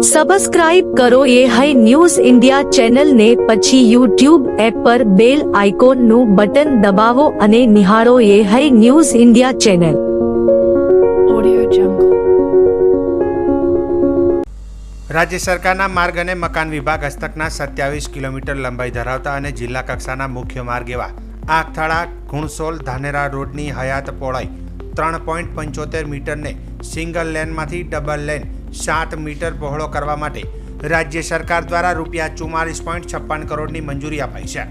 Subscribe કરો એ high news India ચેનલને, પછી યુટ્યુબ એપ પર બેલ આઇકોનનું બટન દબાવો અને નિહાળો એ હાઈ ન્યૂઝ ઇન્ડિયા ચેનલ. રાજ્ય સરકારના માર્ગ અને મકાન વિભાગ હસ્તકના 27 કિલોમીટર લંબાઈ ધરાવતા અને જિલ્લા કક્ષાના મુખ્ય માર્ગ એવા આખથાળા ઘુણસોલ ધાનેરા રોડની હયાત પહોળાઈ 3.75 મીટરને સિંગલ લેનમાંથી ડબલ લેન 7 મીટર પહોળો કરવા માટે રાજ્ય સરકાર દ્વારા ₹44.56 કરોડની મંજૂરી અપાઈ છે.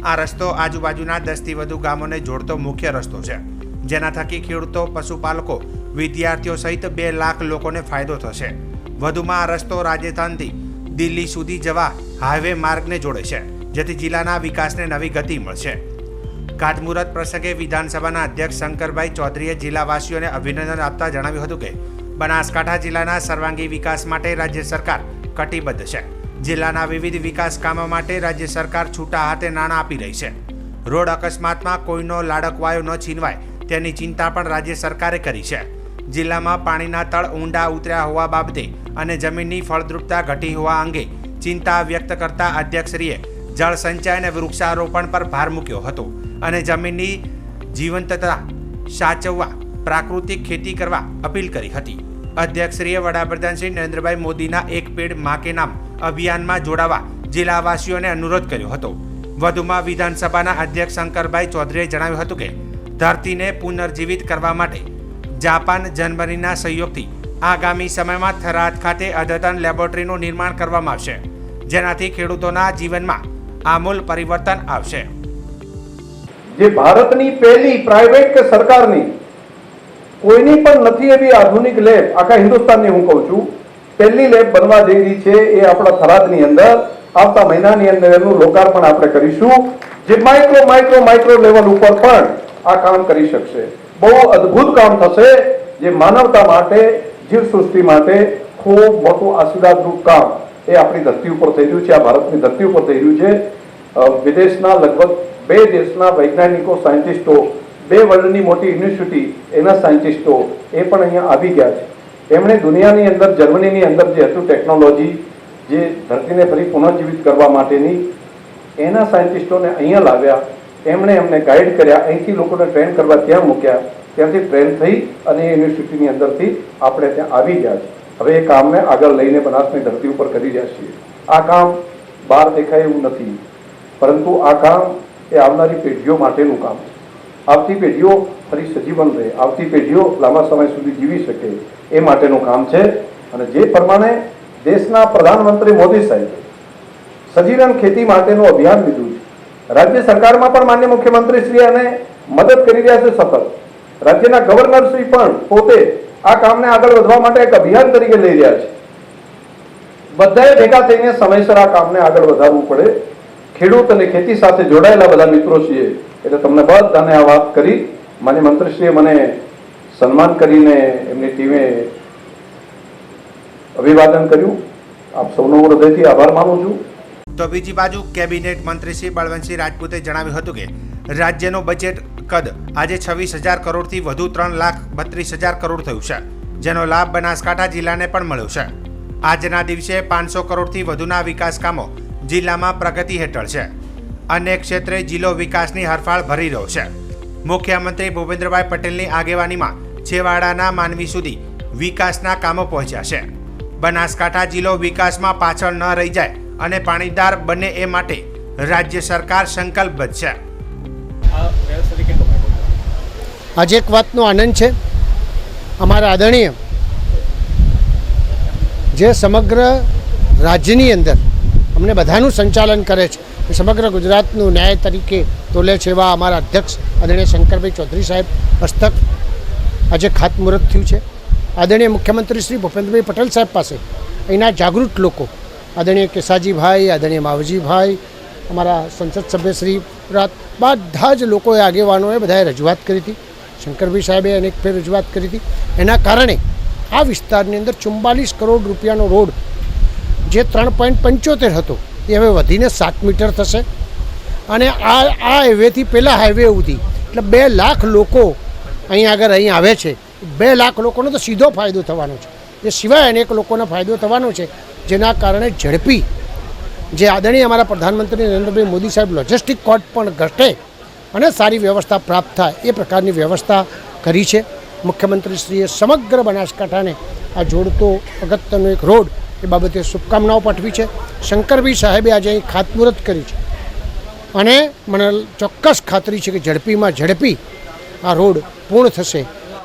આ રસ્તો આજુબાજુના 10 થી વધુ ગામોને જોડતો મુખ્ય રસ્તો છે, જેના થકી ખેડૂતો, પશુપાલકો, વિદ્યાર્થીઓ સહિત 2 લાખ લોકોને ફાયદો થશે. વધુમાં આ રસ્તો રાજસ્થાનથી દિલ્હી સુધી જવા હાઈવે માર્ગને જોડે છે, જેથી જિલ્લાના વિકાસને નવી ગતિ મળશે. ખાતમુહૂર્ત પ્રસંગે વિધાનસભાના અધ્યક્ષ શંકરભાઈ ચૌધરીએ જિલ્લાવાસીઓને અભિનંદન આપતા જણાવ્યું હતું કે બનાસકાંઠા જિલ્લાના સર્વાંગી વિકાસ માટે રાજ્ય સરકાર કટિબદ્ધ છે. જિલ્લાના વિવિધ વિકાસ કામો માટે રાજ્ય સરકાર છૂટા હાથે નાણાં આપી રહી છે. રોડ અકસ્માતમાં કોઈનો લાડકવાયો ન છીનવાય તેની ચિંતા પણ રાજ્ય સરકારે કરી છે. જિલ્લામાં પાણીના તળ ઊંડા ઉતર્યા હોવા બાબતે અને જમીનની ફળદ્રુપતા ઘટી હોવા અંગે ચિંતા વ્યક્ત કરતા અધ્યક્ષશ્રીએ જળ સંચય અને વૃક્ષારોપણ પર ભાર મૂક્યો હતો અને જમીનની જીવંતતા સાચવવા પ્રાકૃતિક ખેતી કરવા અપીલ કરી હતી. અધ્યક્ષશ્રીએ વડાપ્રધાન શ્રી નરેન્દ્રભાઈ મોદીના એક પેડ માં કે નામ અભિયાનમાં જોડાવા જિલ્લાવાસીઓને અનુરોધ કર્યો હતો. વધુમાં વિધાનસભાના અધ્યક્ષ શંકરભાઈ ચૌધરીએ જણાવ્યું હતું કે ધરતીને પુનર્જીવિત કરવા માટે જાપાન જર્મનીના સહયોગથી આગામી સમયમાં થરાદ ખાતે અદ્યતન લેબોરેટરીનું નિર્માણ કરવામાં આવશે, જેનાથી ખેડૂતોના જીવનમાં આમૂલ પરિવર્તન આવશે. જે ભારતની પહેલી પ્રાઇવેટ કે સરકારની કોઈની પણ નથી એવી આધુનિક લેબ આખા હિન્દુસ્તાનની હું કહું છું, પહેલી લેબ બનવા જઈ રહી છે. એ આપણા થરાદની અંદર આવતા મહિનાની અંદર એનું લોકાર્પણ આપણે કરીશું, જે માઇક્રો લેવલ ઉપર પણ આ કામ કરી શકશે. બહુ અદ્ભુત કામ થશે, જે માનવતા માટે, જીવસૃષ્ટિ માટે ખૂબ મોટું આશીર્વાદરૂપ કામ એ આપણી ધરતી ઉપર થઈ રહ્યું છે, આ ભારતની ધરતી ઉપર થઈ રહ્યું છે. વિદેશના લગભગ 2 દેશના વૈજ્ઞાનિકો, સાયન્ટિસ્ટો, 2 વર્લ્ડની મોટી યુનિવર્સિટી એના સાયન્ટિસ્ટો એ પણ અહીંયા આવી ગયા છે. એમણે દુનિયાની અંદર, જર્મનીની અંદર જે હતું ટેકનોલોજી, જે ધરતીને ફરી પુનર્જીવિત કરવા માટેની, એના સાયન્ટિસ્ટોને અહીંયા લાવ્યા. એમણે એમને ગાઈડ કર્યા, અહીંથી લોકોને ટ્રેન કરવા ત્યાં મૂક્યા, ત્યાંથી ટ્રેન થઈ અને યુનિવર્સિટીની અંદરથી આપણે ત્યાં આવી ગયા છે. હવે એ કામને આગળ લઈને બનાસની ધરતી ઉપર કરી રહ્યા છીએ. આ કામ બહાર દેખાય એવું નથી, પરંતુ આ કામ એ આવનારી પેઢીઓ માટેનું કામ છે. આવતી પેઢીઓ ફરી સજીવન રહે, આવતી પેઢીઓ લાંબા સમય સુધી જીવી શકે એ માટેનું કામ છે. અને જે પ્રમાણે દેશના પ્રધાનમંત્રી મોદી સાહેબે સજીવન ખેતી માટેનું અભિયાન લીધું છે, રાજ્ય સરકારમાં પણ માન્ય મુખ્યમંત્રી શ્રી અને મદદ કરી રહ્યા છે સતત. રાજ્યના ગવર્નર શ્રી પણ પોતે આ કામને આગળ વધવા માટે એક અભિયાન તરીકે લઈ રહ્યા છે. બધાએ ભેગા થઈને સમયસર આ કામને આગળ વધારવું પડે. ખેડૂત અને ખેતી સાથે જોડાયેલા બધા મિત્રો છીએ એટલે તમને બધાને આ વાત કરી. માન્ય મંત્રીશ્રીએ મને સન્માન કરીને એમની ટીમે અભિવાદન કર્યું. આપ સૌનો હૃદયથી આભાર માનું છું. તો બીજી બાજુ કેબિનેટ મંત્રી શ્રી બળવંતસિંહ રાજપૂતે જણાવ્યું હતું કે રાજ્યનું બજેટ કદ આજે 26,000 કરોડથી વધુ 3,32,000 કરોડ થયું છે, જેનો લાભ બનાસકાંઠા જિલ્લાને પણ મળ્યો છે. આજના દિવસે 500 કરોડથી વધુના વિકાસ કામો જિલ્લામાં પ્રગતિ હેઠળ છે. અનેક ક્ષેત્રે જિલ્લો વિકાસની હરફાળ ભરી રહ્યો છે. મુખ્યમંત્રી ભૂપેન્દ્રભાઈ પટેલની આગેવાનીમાં છેવાડાના માનવી સુધી વિકાસના કામો પહોંચ્યા છે. બનાસકાંઠા જિલ્લો વિકાસમાં પાછળ ન રહી જાય અને પાણીદાર બને એ માટે રાજ્ય સરકાર સંકલ્પબદ્ધ છે. આજે એક વાતનો આનંદ છે, અમારા આદરણીય જે સમગ્ર રાજ્યની અંદર અમને બધાનું સંચાલન કરે છે, સમગ્ર ગુજરાતનું ન્યાય તરીકે તોલે છે એવા અમારા અધ્યક્ષ આદરણીય શંકરભાઈ ચૌધરી સાહેબ હસ્તક આજે ખાતમુહૂર્ત થયું છે. આદરણીય મુખ્યમંત્રી શ્રી ભૂપેન્દ્રભાઈ પટેલ સાહેબ પાસે અહીંના જાગૃત લોકો, આદરણીય કેસાજીભાઈ, આદરણીય માવજીભાઈ, અમારા સંસદ સભ્ય શ્રી બધા જ લોકોએ, આગેવાનોએ બધાએ રજૂઆત કરી હતી. શંકરભાઈ સાહેબે અનેક ફેર રજૂઆત કરી હતી. એના કારણે આ વિસ્તારની અંદર 44 કરોડ રૂપિયાનો રોડ જે 3.75 હતો એ હવે વધીને 7 મીટર થશે. અને આ હાઈવેથી પહેલાં હાઈવે સુધી એટલે 2 લાખ લોકો અહીં આગળ અહીં આવે છે. 2 લાખ લોકોનો તો સીધો ફાયદો થવાનો છે. એ સિવાય અનેક લોકોને ફાયદો થવાનો છે, જેના કારણે ઝડપી જે આદરણીય અમારા પ્રધાનમંત્રી નરેન્દ્રભાઈ મોદી સાહેબ લોજિસ્ટિક કોર્ટ પણ ઘટે અને સારી વ્યવસ્થા પ્રાપ્ત થાય એ પ્રકારની વ્યવસ્થા કરી છે. મુખ્યમંત્રીશ્રીએ સમગ્ર બનાસકાંઠાને આ જોડતો અગત્યનો એક રોડ એ બાબતે શુભકામનાઓ પાઠવી છે. શંકરભાઈ સાહેબે આજે અહીં ખાતમુહૂર્ત કરી છે અને મને ચોક્કસ ખાતરી છે કે ઝડપીમાં ઝડપી આ રોડ પૂર્ણ થશે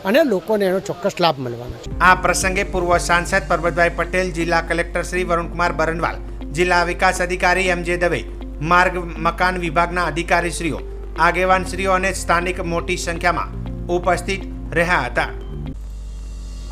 અને લોકોને એનો ચોક્કસ લાભ મળવાનો છે. આ પ્રસંગે પૂર્વ સાંસદ પરબતભાઈ પટેલ, જિલ્લા કલેક્ટર શ્રી વરુણકુમાર બરનવાલ, જિલ્લા વિકાસ અધિકારી MJ દવે, માર્ગ મકાન વિભાગના અધિકારીશ્રીઓ, આગેવાનશ્રીઓ અને સ્થાનિક મોટી સંખ્યામાં ઉપસ્થિત રહ્યા હતા.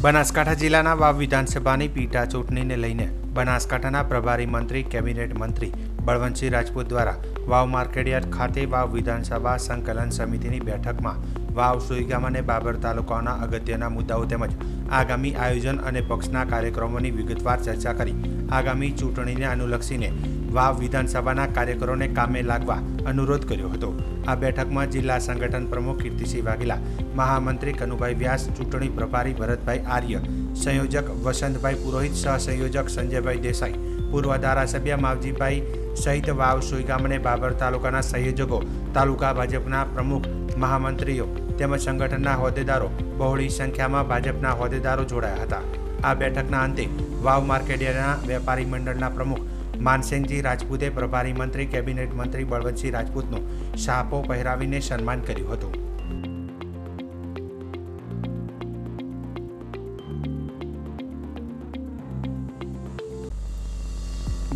બનાસકાંઠા જિલ્લાના વાવ વિધાનસભાની પેટા ચૂંટણીને લઈને બનાસકાંઠાના પ્રભારી મંત્રી, કેબિનેટ મંત્રી બળવંતસિંહ રાજપૂત દ્વારા વાવ માર્કેટયાર્ડ ખાતે વાવ વિધાનસભા સંકલન સમિતિની બેઠકમાં વાવ, સુઈગામ અને બાબર તાલુકાના અગત્યના મુદ્દાઓ તેમજ આગામી આયોજન અને પક્ષના કાર્યક્રમોની વિગતવાર ચર્ચા કરી આગામી ચૂંટણીને અનુલક્ષીને વાવ વિધાનસભાના કાર્યકરોને કામે લાગવા અનુરોધ કર્યો હતો. આ બેઠકમાં જિલ્લા સંગઠન પ્રમુખ કીર્તિસિંહ વાઘેલા, મહામંત્રી કનુભાઈ વ્યાસ, ચૂંટણી પ્રભારી ભરતભાઈ આર્ય, સંયોજક વસંતભાઈ પુરોહિત, સહસંયોજક સંજયભાઈ દેસાઈ, પૂર્વ ધારાસભ્ય માવજીભાઈ સહિત વાવ, સુઈગામ અને બાબર તાલુકાના સંયોજકો, તાલુકા ભાજપના પ્રમુખ, મહામંત્રીઓ તેમજ સંગઠનના હોદ્દેદારો, બહોળી સંખ્યામાં ભાજપના હોદ્દેદારો જોડાયા હતા. આ બેઠકના અંતે વાવ માર્કેટયાર્ડના વેપારી મંડળના પ્રમુખ માનસિંહજી રાજપૂતે પ્રભારી મંત્રી, કેબિનેટ મંત્રી બળવંતસિંહ રાજપૂતનો શાપો પહેરાવીને સન્માન કર્યું હતું.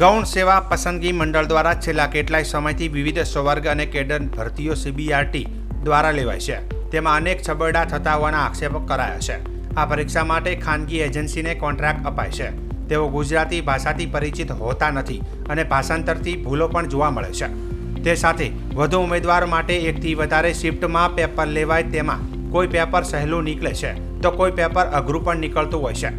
ગૌણ સેવા પસંદગી મંડળ દ્વારા છેલ્લા કેટલાય સમયથી વિવિધ સ્વર્ગ અને કેડર ભરતીઓ CBRT દ્વારા લેવાય છે. તેમાં અનેક છબરડા થતા હોવાના આક્ષેપો કરાયા છે. આ પરીક્ષા માટે ખાનગી એજન્સીને કોન્ટ્રાક્ટ અપાય છે. તેઓ ગુજરાતી ભાષાથી પરિચિત હોતા નથી અને ભાષાંતરથી ભૂલો પણ જોવા મળે છે. તે સાથે વધુ ઉમેદવારો માટે એકથી વધારે શિફ્ટમાં પેપર લેવાય, તેમાં કોઈ પેપર સહેલું નીકળે છે તો કોઈ પેપર અઘરું પણ નીકળતું હોય છે.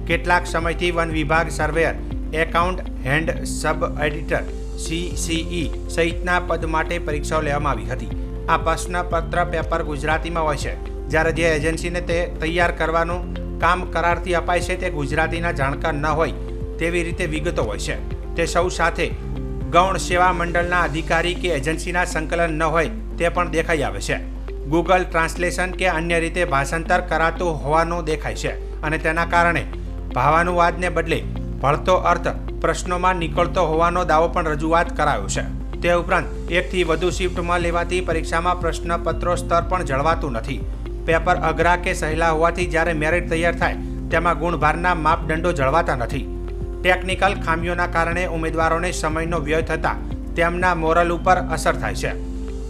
કેટલાક સમયથી વન વિભાગ, સર્વેયર, એકાઉન્ટ હેન્ડ, સબ એડિટર, CCE સહિતના પદ માટે પરીક્ષાઓ લેવામાં આવી હતી. આ પ્રશ્નપત્ર પેપર ગુજરાતીમાં હોય છે, જ્યારે જે એજન્સીને તે તૈયાર કરવાનું કામ કરારથી અપાય છે તે ગુજરાતીના જાણકાર ન હોય તેવી રીતે વિગતો હોય છે. તે સૌ સાથે ગૌણ સેવા મંડળના અધિકારી કે એજન્સીના સંકલન ન હોય તે પણ દેખાઈ આવે છે. ગૂગલ ટ્રાન્સલેશન કે અન્ય રીતે ભાષાંતર કરાતું હોવાનું દેખાય છે અને તેના કારણે ભાવાનુવાદને બદલે ભળતો અર્થ પ્રશ્નોમાં નીકળતો હોવાનો દાવો પણ રજૂઆત કરાયો છે. તે ઉપરાંત એકથી વધુ શિફ્ટમાં લેવાતી પરીક્ષામાં પ્રશ્નપત્રો સ્તર પણ જળવાતું નથી. પેપર અઘરા કે સહેલા હોવાથી જ્યારે મેરિટ તૈયાર થાય તેમાં ગુણભારના માપદંડો જળવાતા નથી. ટેકનિકલ ખામીઓના કારણે ઉમેદવારોને સમયનો વ્યય થતાં તેમના મોરલ ઉપર અસર થાય છે.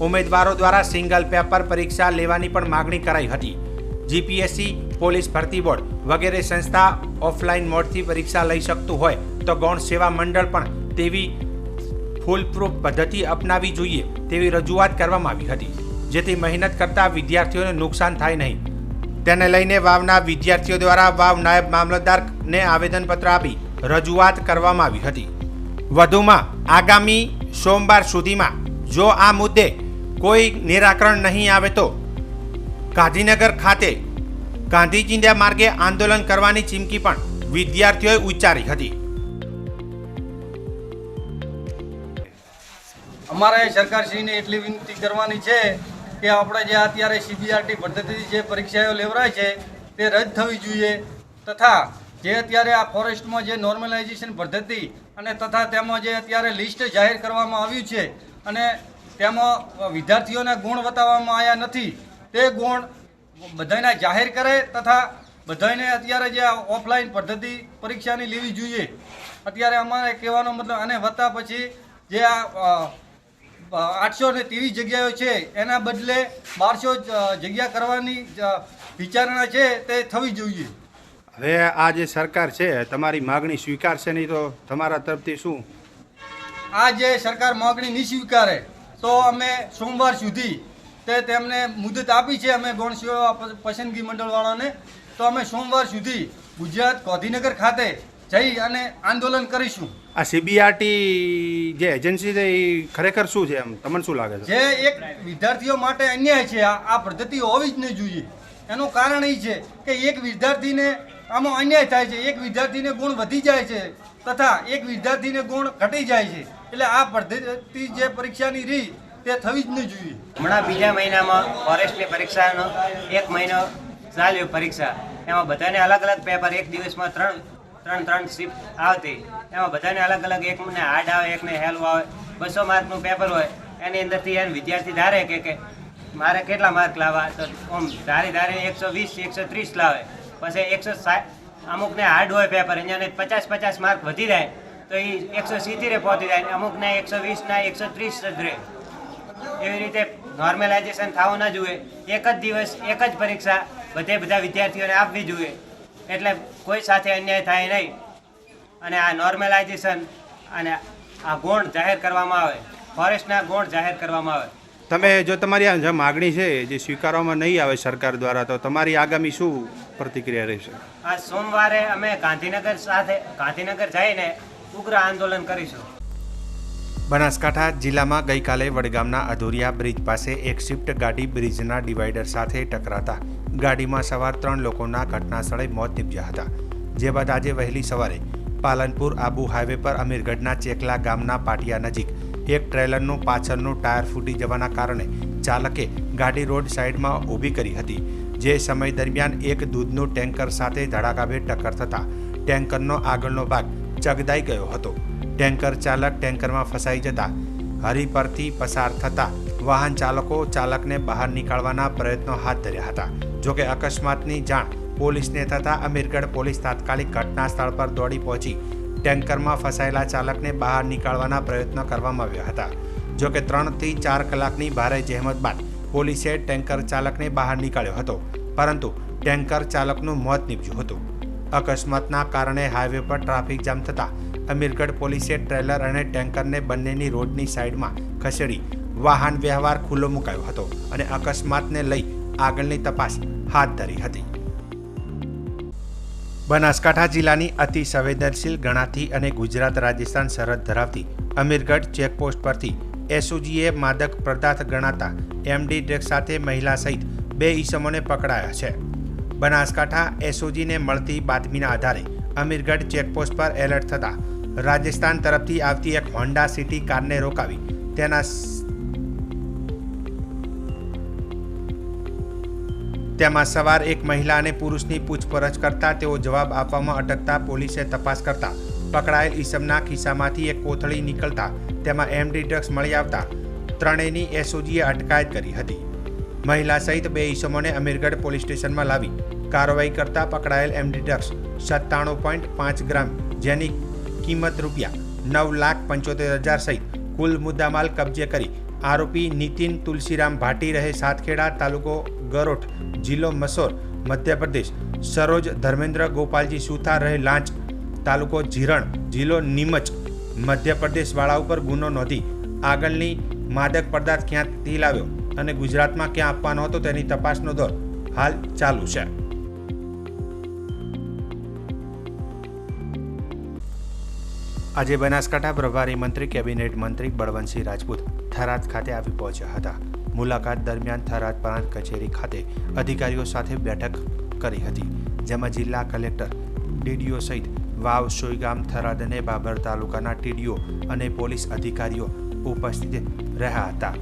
ઉમેદવારો દ્વારા સિંગલ પેપર પરીક્ષા લેવાની પણ માગણી કરાઈ હતી. GPSC, પોલીસ ભરતી બોર્ડ વગેરે સંસ્થા ઓફલાઈન મોડથી પરીક્ષા લઈ શકતું હોય તો ગૌણ સેવા મંડળ પણ તેવી ફૂલપ્રૂફ પદ્ધતિ અપનાવી જોઈએ તેવી રજૂઆત કરવામાં આવી હતી, જેથી મહેનત કરતા વિદ્યાર્થીઓને નુકસાન થાય નહીં. તેને લઈને વાવના વિદ્યાર્થીઓ દ્વારા વાવ નાયબ મામલતદારને આવેદનપત્ર આપી રજૂઆત કરવામાં આવી હતી. વધુમાં આગામી સોમવાર સુધીમાં જો આ મુદ્દે કોઈ નિરાકરણ નહીં આવે તો ગાંધીનગર ખાતે ગાંધીજીના માર્ગે આંદોલન કરવાની ચીમકી પણ વિદ્યાર્થીઓએ ઉચ્ચારી હતી. અમારે સરકારશ્રીને એટલી વિનંતી કરવાની છે કે આપણે જે અત્યારે CBRT પદ્ધતિથી જે પરીક્ષાઓ લેવરાય છે તે રદ થવી જોઈએ, તથા જે અત્યારે આ ફોરેસ્ટમાં જે નોર્મલાઇઝેશન પદ્ધતિ અને તથા તેમાં જે અત્યારે લિસ્ટ જાહેર કરવામાં આવ્યું છે અને તેમાં વિદ્યાર્થીઓના ગુણ બતાવવામાં આવ્યા નથી, તે ગુણ બધાને જાહેર કરે તથા બધાને અત્યારે જે ઓફલાઈન પદ્ધતિ પરીક્ષાની લેવી જોઈએ. અત્યારે અમારે કહેવાનો મતલબ અને વત્તા પછી જે આ 830 જગ્યાઓ છે એના બદલે 1200 જગ્યા કરવાની વિચારણા છે તે થવી જોઈએ. હવે આ જે સરકાર છે તમારી માગણી સ્વીકારશે નહીં તો તમારા તરફથી શું? આ જે સરકાર માગણી નહીં સ્વીકારે તો અમે સોમવાર સુધી તે તેમને મુદત આપી છે અમે ગૌણ સેવા પસંદગી મંડળવાળાને, તો અમે સોમવાર સુધી ગુજરાત ગાંધીનગર ખાતે જઈ અને આંદોલન કરીશું. આ CBRT જે એજન્સી છે એ ખરેખર શું છે, એમ તમને શું લાગે છે? જે એક વિદ્યાર્થીઓ માટે અન્યાય છે, આ પદ્ધતિ હોવી જ નહીં જોઈએ. એનું કારણ એ છે કે એક વિદ્યાર્થીને આમાં અન્યાય થાય છે. એક વિદ્યાર્થીને ગુણ વધી જાય છે તથા એક વિદ્યાર્થીને ગુણ ઘટી જાય છે. એટલે આ પદ્ધતિ જે પરીક્ષાની રીત તે થવી જ નહીં જોઈએ. હમણાં બીજા મહિનામાં ફોરેસ્ટની પરીક્ષાનો 1 મહિનો ચાલ્યો પરીક્ષા. એમાં બધાને અલગ અલગ પેપર, એક દિવસમાં ત્રણ શિફ્ટ આવતી. એમાં બધાને અલગ અલગ, એકને હાર્ડ આવે, એકને હેલું આવે. 200 માર્કનું પેપર હોય, એની અંદરથી એને વિદ્યાર્થી ધારે કે મારે કેટલા માર્ક લાવવા, તો આમ ધારી 120 130 લાવે. પછી 160, અમુકને હાર્ડ હોય પેપર, અહીંયાને 50 માર્ક વધી જાય તો એ 170 પહોંચી જાય, અમુકને 120 ના 130 જ રહે. એવી રીતે નોર્મલાઇઝેશન થવું ના જોઈએ. એક જ દિવસ એક જ પરીક્ષા બધા વિદ્યાર્થીઓને આપવી જોઈએ, એટલે કોઈ સાથે અન્યાય થાય નહીં. અને આ નોર્મલાઇઝેશન અને આ ગુણ જાહેર કરવામાં આવે, ફોરેસ્ટના ગુણ જાહેર કરવામાં આવે. તમે જો તમારી આ જે માગણી છે જે સ્વીકારવામાં નહીં આવે સરકાર દ્વારા, તો તમારી આગામી શું પ્રતિક્રિયા રહેશે? આ સોમવારે અમે ગાંધીનગર જઈને ઉગ્ર આંદોલન કરીશું. બનાસકાંઠા જિલ્લામાં ગઈકાલે વડગામના અધોરિયા બ્રિજ પાસે એક સ્વિફ્ટ ગાડી બ્રિજના ડિવાઈડર સાથે ટકરાતા ગાડીમાં સવાર 3 લોકોના ઘટના સ્થળે મોત નીપજ્યા હતા. જે બાદ આજે વહેલી સવારે પાલનપુર આબુ હાઈવે પર અમીરગઢના ચેકલા ગામના પાટિયા નજીક એક ટ્રેલરનું પાછળનું ટાયર ફૂટી જવાના કારણે ચાલકે ગાડી રોડ સાઈડમાં ઊભી કરી હતી. જે સમય દરમિયાન એક દૂધનું ટેન્કર સાથે ધડાકાભેર ટક્કર થતાં ટેન્કરનો આગળનો ભાગ ચગદાઈ ગયો હતો. ટેન્કર ચાલક ટેન્કરમાં ફસાઈ જતા હરી પરથી પસાર થતા વાહન ચાલકને બહાર નીકાળવાના પ્રયત્નો હાથ ધર્યા હતા. જોકે અકસ્માતની જાણ પોલીસને થતાં અમીરગઢ પોલીસ તાત્કાલિક ઘટના સ્થળ પર દોડી પહોંચી ટેન્કરમાં ફસાયેલા ચાલકને બહાર નીકાળવાના પ્રયત્નો કરવામાં આવ્યા હતા. જોકે 3 થી 4 કલાકની ભારે જહેમત બાદ પોલીસે ટેન્કર ચાલકને બહાર નીકાળ્યો હતો, પરંતુ ટેન્કર ચાલકનું મોત નીપજ્યું હતું. અકસ્માતના કારણે હાઈવે પર ટ્રાફિક જામ થતાં અમીરગઢ પોલીસે ટ્રેલર અને ટેન્કરને બંનેની રોડની સાઈડમાં ખસેડી વાહન વ્યવહાર ખુલ્લો મુકાયો હતો અને અકસ્માતને લઈ આગળની તપાસ હાથ ધરી હતી. બનાસકાંઠા જિલ્લાની અતિ સંવેદનશીલ ગણાતી અને ગુજરાત રાજસ્થાન સરહદ ધરાવતી અમીરગઢ ચેકપોસ્ટ પરથી એસઓજીએ માદક પદાર્થ ગણાતા એમડી ડ્રગ્સ સાથે મહિલા સહિત 2 ઈસમોને પકડાયા છે. બનાસકાંઠા એસઓજીને મળતી બાતમીના આધારે અમીરગઢ ચેકપોસ્ટ પર એલર્ટ થતાં રાજસ્થાન તરફથી આવતી એક હોન્ડા સિટી કારને રોકાવી તેમાં સવાર એક મહિલા અને પુરુષની પૂછપરછ કરતા તેઓ જવાબ આપવામાં અટકતા પોલીસે તપાસ કરતા પકડાયેલ ઈસમના ખિસ્સામાંથી એક કોથળી નીકળતા તેમાં એમડી ડ્રગ્સ મળી આવતા ત્રણેયની એસઓજીએ અટકાયત કરી હતી. મહિલા સહિત 2 ઈસમોને અમીરગઢ પોલીસ સ્ટેશનમાં લાવી કાર્યવાહી કરતા પકડાયેલ એમડી ડ્રગ્સ 97.5 ગ્રામ, જેની કિંમત ₹9,75,000 સહિત કુલ મુદ્દામાલ કબજે કરી આરોપી નીતિન તુલસીરામ ભાટી રહે સાતખેડા, તાલુકો ગરોઠ, જિલ્લો મસોર, મધ્યપ્રદેશ, સરોજ ધર્મેન્દ્ર ગોપાલજી સુથાર રહે લાંચ, તાલુકો જીરણ, જિલ્લો નીમચ, મધ્યપ્રદેશ વાળા ઉપર ગુનો નોંધી આગળની માદક પદાર્થ ક્યાંથી લાવ્યો અને ગુજરાતમાં ક્યાં આપવાનો હતો તેની તપાસનો દોર હાલ ચાલુ છે. આજે બનાસકાંઠા પ્રભારી મંત્રી કેબિનેટ મંત્રી બળવંતસિંહ રાજપૂત થરાદ ખાતે આવી પહોંચ્યા હતા. મુલાકાત દરમિયાન થરાદ પ્રાંત કચેરી ખાતે અધિકારીઓ સાથે બેઠક કરી હતી, જેમાં જિલ્લા કલેક્ટર, ટીડીઓ સહિત વાવ, સોઈગામ, થરાદ અને બાબર તાલુકાના ટીડીઓ અને પોલીસ અધિકારીઓ ઉપસ્થિત રહ્યા હતા.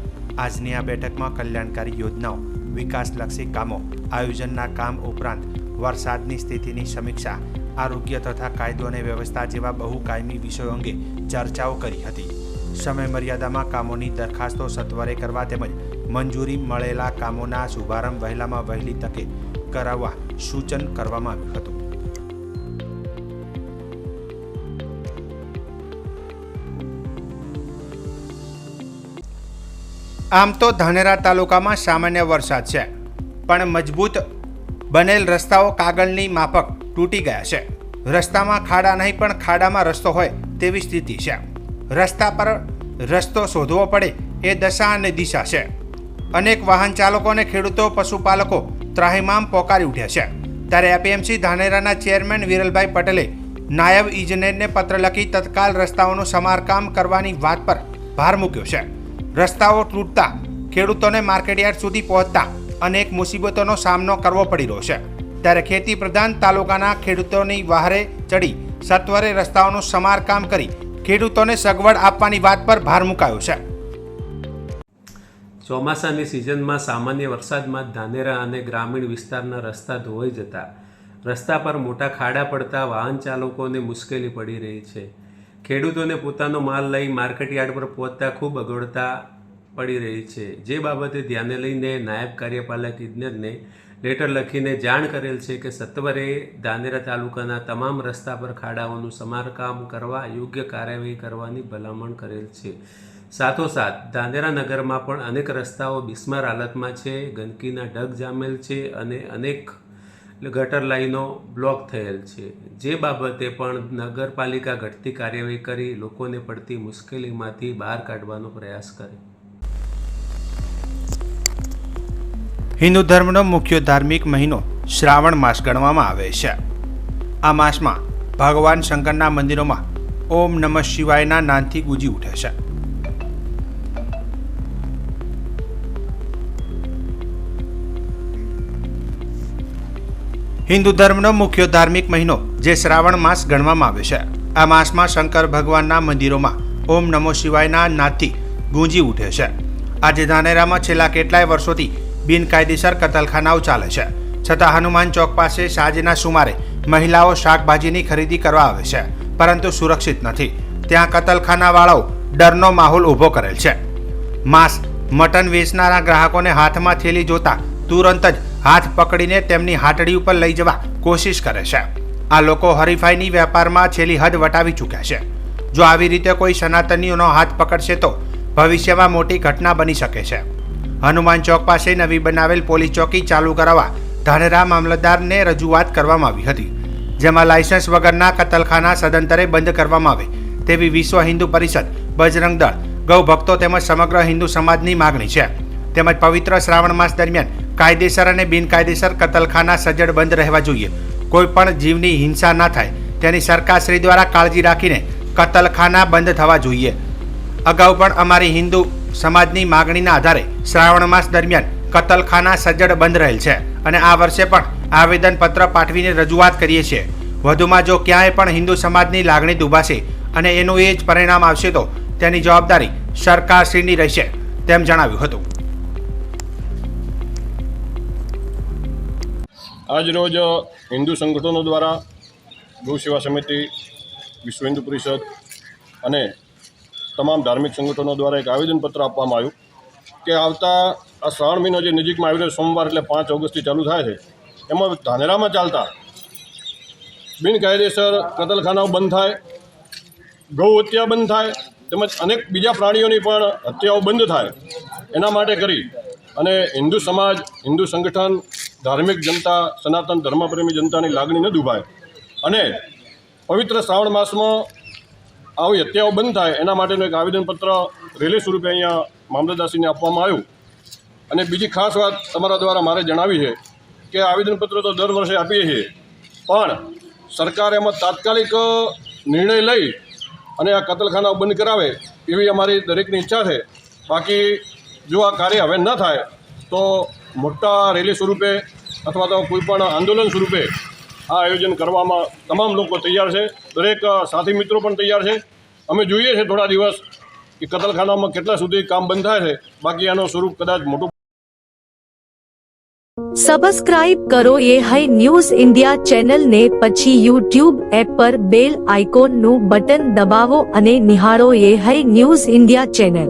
આજની આ બેઠકમાં કલ્યાણકારી યોજનાઓ, વિકાસલક્ષી કામો, આયોજનના કામ ઉપરાંત વરસાદની સ્થિતિની સમીક્ષા, આરોગ્ય તથા કાયદો અને વ્યવસ્થા જેવા બહુ કાયમી વિષયો અંગે ચર્ચાઓ કરી હતી. સમય મર્યાદામાં કામોની દરખાસ્તો સત્વરે કરવા તેમજ મંજૂરી મળેલા કામોના શુભારંભ વહેલામાં વહેલી તકે કરાવવા સૂચન કરવામાં આવ્યું હતું. આમ તો ધાનેરા તાલુકામાં સામાન્ય વરસાદ છે, પણ મજબૂત બનેલ રસ્તાઓ કાગળની માફક તૂટી ગયા છે. રસ્તામાં ખાડા નહીં પણ ખાડામાં રસ્તો હોય તેવી સ્થિતિ છે. રસ્તા પર રસ્તો શોધવો પડે એ દશા અને દિશા છે. અનેક વાહન ચાલકો અને ખેડૂતો, પશુપાલકો ત્રાહિમામ પોકારી ઉઠ્યા છે. ત્યારે એપીએમસી ધાનેરાના ચેરમેન વિરલભાઈ પટેલે નાયબ ઇજનેરને પત્ર લખી તત્કાલ રસ્તાઓનું સમારકામ કરવાની વાત પર ભાર મૂક્યો છે. રસ્તાઓ તૂટતા ખેડૂતોને માર્કેટયાર્ડ સુધી પહોંચતા અનેક મુસીબતોનો સામનો કરવો પડી રહ્યો છે. ત્યારે ખેતી પ્રધાન તાલુકાના ખેડૂતોની વહારે ચડી સત્વરે રસ્તાઓનું સમારકામ કરી ખેડૂતોને સગવડ આપવાની વાત પર ભાર મુકાયો છે. ચોમાસાની સિઝનમાં સામાન્ય વરસાદમાં ધાનેરા અને ગ્રામીણ વિસ્તારના રસ્તા ધોવાઈ જતા રસ્તા પર મોટા ખાડા પડતા વાહન ચાલકોને મુશ્કેલી પડી રહી છે. ખેડૂતોને પોતાનો માલ લઈ માર્કેટયાર્ડ પર પહોંચતા ખૂબ અગવડતા પડી રહી છે. જે બાબતે ધ્યાને લઈને નાયબ કાર્યપાલક ઇજનેરને લેટર લખીને જાણ કરેલ છે કે સત્વરે ધાનેરા તાલુકાના તમામ રસ્તા પર ખાડાઓનું સમારકામ કરવા યોગ્ય કાર્યવાહી કરવાની ભલામણ કરેલ છે. સાથોસાથ ધાનેરા નગરમાં પણ અનેક રસ્તાઓ બિસ્માર હાલતમાં છે, ગંદકીના ઢગ જામેલ છે અને અનેક ગટર લાઈનો બ્લોક થયેલ છે. જે બાબતે પણ નગરપાલિકા ઘટતી કાર્યવાહી કરી લોકોને પડતી મુશ્કેલીમાંથી બહાર કાઢવાનો પ્રયાસ કરે. હિન્દુ ધર્મનો મુખ્ય ધાર્મિક મહિનો શ્રાવણ માસ ગણવામાં આવે છે. આ માસમાં ભગવાન શંકરના મંદિરોમાં ઓમ નમઃ શિવાયના નાદથી ગુંજી ઉઠે છે. હિન્દુ ધર્મનો મુખ્ય ધાર્મિક મહિનો જે શ્રાવણ માસ ગણવામાં આવે છે. આ માસમાં શંકર ભગવાનના મંદિરોમાં ઓમ નમો શિવાયના નાદથી ગુંજી ઉઠે છે. આજે ધાનેરામાં છેલ્લા કેટલાય વર્ષોથી બિનકાયદેસર કતલખાનાઓ ચાલે છે. છતાં હનુમાન ચોક પાસે સાંજના સુમારે મહિલાઓ શાકભાજીની ખરીદી કરવા આવે છે, પરંતુ સુરક્ષિત નથી. ત્યાં કતલખાનાવાળાઓ ડરનો માહોલ ઊભો કરેલ છે. માંસ મટન વેચનારા ગ્રાહકોને હાથમાં થેલી જોતા તુરંત જ હાથ પકડીને તેમની હાટડી ઉપર લઈ જવા કોશિશ કરે છે. આ લોકો હરીફાઈની વેપારમાં છેલ્લી હદ વટાવી ચૂક્યા છે. જો આવી રીતે કોઈ સનાતનીઓનો હાથ પકડશે તો ભવિષ્યમાં મોટી ઘટના બની શકે છે. હનુમાન ચોક પાસે નવી બનાવેલ પોલીસ ચોકી ચાલુ કરાવવા ધાનેરા મામલતદારને રજૂઆત કરવામાં આવી હતી, જેમાં લાયસન્સ વગરના કતલખાના સદંતરે બંધ કરવામાં આવે તેવી વિશ્વ હિન્દુ પરિષદ, બજરંગ દળ, ગૌ ભક્તો તેમજ સમગ્ર હિન્દુ સમાજની માગણી છે. તેમજ પવિત્ર શ્રાવણ માસ દરમિયાન કાયદેસર અને બિનકાયદેસર કતલખાના સજ્જડ બંધ રહેવા જોઈએ. કોઈ પણ જીવની હિંસા ના થાય તેની સરકારશ્રી દ્વારા કાળજી રાખીને કતલખાના બંધ થવા જોઈએ. અગાઉ પણ અમારી હિન્દુ સમાજની માગણીના આધારે શ્રાવણ માસ દરમિયાન કતલખાના સજ્જડ બંધ રહેલ છે અને આ વર્ષે પણ આવેદનપત્ર પાઠવીને રજૂઆત કરીએ છીએ. વધુમાં જો ક્યાંય પણ હિન્દુ સમાજની લાગણી દુભાશે અને એનું એ જ પરિણામ આવશે તો તેની જવાબદારી સરકારશ્રીની રહેશે તેમ જણાવ્યું હતું. આજ રોજ હિન્દુ સંગઠનો દ્વારા ગૌ સેવા સમિતિ, વિશ્વ હિન્દુ પરિષદ અને તમામ ધાર્મિક સંગઠનો દ્વારા એક આવેદનપત્ર આપવામાં આવ્યું કે આવતા આ શ્રાવણ મહિનો જે નજીકમાં આવી રહ્યો સોમવાર એટલે 5 ઓગસ્ટથી ચાલુ થાય છે, એમાં ધાનેરામાં ચાલતા બિનકાયદેસર કતલખાનાઓ બંધ થાય, ગૌ હત્યા બંધ થાય, તેમજ અનેક બીજા પ્રાણીઓની પણ હત્યાઓ બંધ થાય. એના માટે કરી અને હિન્દુ સમાજ, હિન્દુ સંગઠન, ધાર્મિક જનતા, સનાતન ધર્મપ્રેમી જનતાની લાગણી ન દુભાય અને પવિત્ર શ્રાવણ માસમાં આવી હત્યાઓ બંધ થાય એના માટેનું એક આવેદનપત્ર રેલી સ્વરૂપે અહીંયા મામલતદારશ્રીને આપવામાં આવ્યું. અને બીજી ખાસ વાત તમારા દ્વારા મારે જણાવી છે કે આવેદનપત્ર તો દર વર્ષે આપીએ છીએ, પણ સરકાર એમાં તાત્કાલિક નિર્ણય લઈ અને આ કતલખાનાઓ બંધ કરાવે એવી અમારી દરેકની ઈચ્છા છે. બાકી જો આ કાર્ય હવે ન થાય તો મોટા રેલી સ્વરૂપે અથવા તો કોઈ પણ આંદોલન સ્વરૂપે આ આયોજન કરવામાં તમામ લોકો તૈયાર છે. દરેક સાથી મિત્રો પણ તૈયાર છે. અમે જોઈએ છીએ થોડા દિવસ કે કતલખાનામાં કેટલા સુધી કામ બંધ થાય છે. બાકી આનું સ્વરૂપ કદાચ મોટું. સબસ્ક્રાઇબ કરો ये है न्यूज़ इंडिया चैनल ने પછી YouTube એપ પર બેલ આઇકોન નું બટન દબાવો અને નિહાળો ये है न्यूज़ इंडिया चैनल.